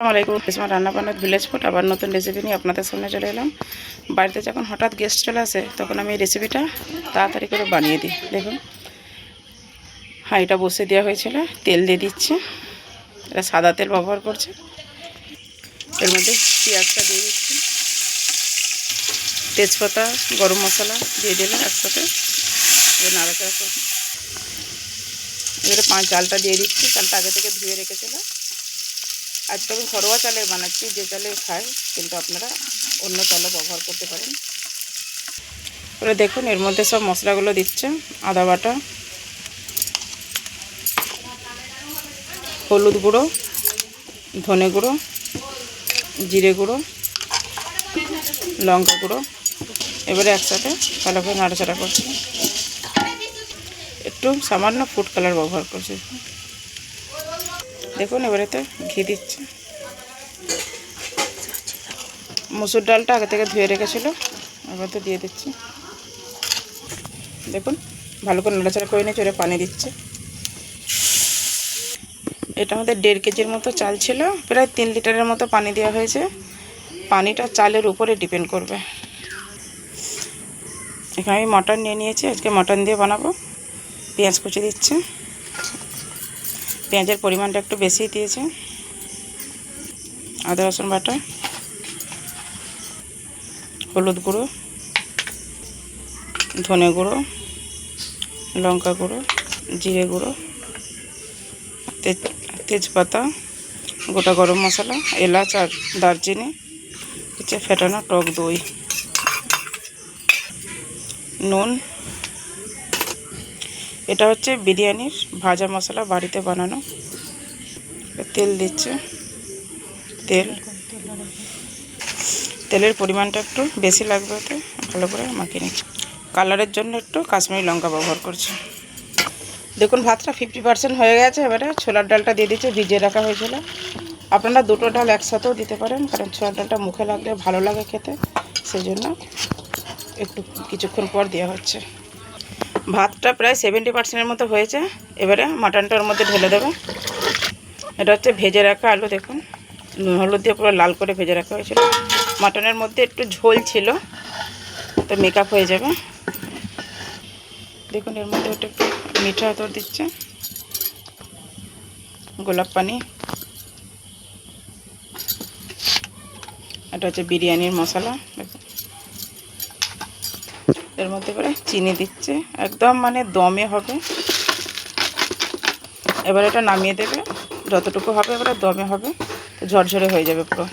আসসালামাইকুম ইসমা রান্নাবান্নার ভিলেজ ফুড আবার নতুন রেসিপি নিয়ে আপনাদের সামনে চলে এলাম। বাড়িতে যখন হঠাৎ গেস্ট চলে আসে তখন আমি এই রেসিপিটা তাড়াতাড়ি করে বানিয়ে দিই। দেখুন হাঁড়িটা বসে দেওয়া হয়েছিল, তেল দিয়ে দিচ্ছে, এটা সাদা তেল ব্যবহার করছে। এর মধ্যে পেঁয়াজটা দিয়ে দিচ্ছি, তেজপাতা, গরম মশলা দিয়ে দিলাম একসাথে, এবার নাড়াচাড়া করছি। এবারে চালটা দিয়ে দিচ্ছি, চালটা আগে থেকে ধুয়ে রেখেছিলাম। আজকে আমি ঘরোয়া চালের বানাচ্ছি, যে চালে খাই, কিন্তু আপনারা অন্য চালও ব্যবহার করতে পারেন। এবারে দেখুন এর মধ্যে সব মশলাগুলো দিচ্ছে, আদা বাটা, হলুদ গুঁড়ো, ধনে গুঁড়ো, জিরে গুঁড়ো, লঙ্কা গুঁড়ো। এবারে একসাথে ভালো করে নাড়াচাড়া করছি, একটু সামান্য ফুড কালার ব্যবহার করছি। দেখুন এবারেতে ঘি দিচ্ছে, মুসুর ডালটা আগে থেকে ধুয়ে রেখেছিল, এবার তো দিয়ে দিচ্ছি। দেখুন ভালো করে নাড়াচাড়া করে নিয়ে চলে পানি দিচ্ছে। এটা আমাদের 1.5 কেজির মতো চাল ছিল, প্রায় 3 লিটারের মতো পানি দেওয়া হয়েছে। পানিটা চালের উপরে ডিপেন্ড করবে। এখানে আমি মটন নিয়ে নিয়েছি, আজকে মটন দিয়ে বানাবো। পেঁয়াজ কুচি দিচ্ছে, পেঁয়াজের পরিমাণটা একটু বেশি দিয়েছে। আদা রসুন বাটা, হলুদ গুঁড়ো, ধনে গুঁড়ো, লঙ্কা গুঁড়ো, জিরে গুঁড়ো, তেজপাতা, গোটা গরম মশলা, এলাচ আর দারচিনি, হচ্ছে ফেটানো টক দই, নুন। এটা হচ্ছে বিরিয়ানির ভাজা মশলা, বাড়িতে বানানো। তেল দিচ্ছে, তেলের পরিমাণটা একটু বেশি লাগবে, ওতে ভালো করে মাখিয়ে নিচ্ছি। কালারের জন্য একটু কাশ্মীরি লঙ্কা ব্যবহার করছি। দেখুন ভাতটা 50% হয়ে গেছে। এবারে ছোলার ডালটা দিয়ে দিচ্ছে, ভিজিয়ে রাখা হয়েছিল। আপনারা দুটো ডাল একসাথেও দিতে পারেন, কারণ ছোলার ডালটা মুখে লাগলে ভালো লাগে খেতে, সেই জন্য একটু কিছুক্ষণ পর দেওয়া হচ্ছে। ভাতটা প্রায় 70%-এর মতো হয়েছে। এবারে মাটনটার মধ্যে ঢেলে দেবো। এটা হচ্ছে ভেজে রাখা আলু, দেখুন হলুদ দিয়ে পুরো লাল করে ভেজে রাখা হয়েছিল। মাটনের মধ্যে একটু ঝোল ছিল, তো মেকআপ হয়ে যাবে। দেখুন এর মধ্যে একটু মিঠা আতর দিচ্ছে, গোলাপ পানি। এটা হচ্ছে বিরিয়ানির মশলা। দেখুন এর মধ্যে করে চিনি দিচ্ছে, একদম মানে দমে হবে। এবার এটা নামিয়ে দেবে, যতটুকু হবে এবারে দমে হবে, তো ঝরঝরে হয়ে যাবে পুরো।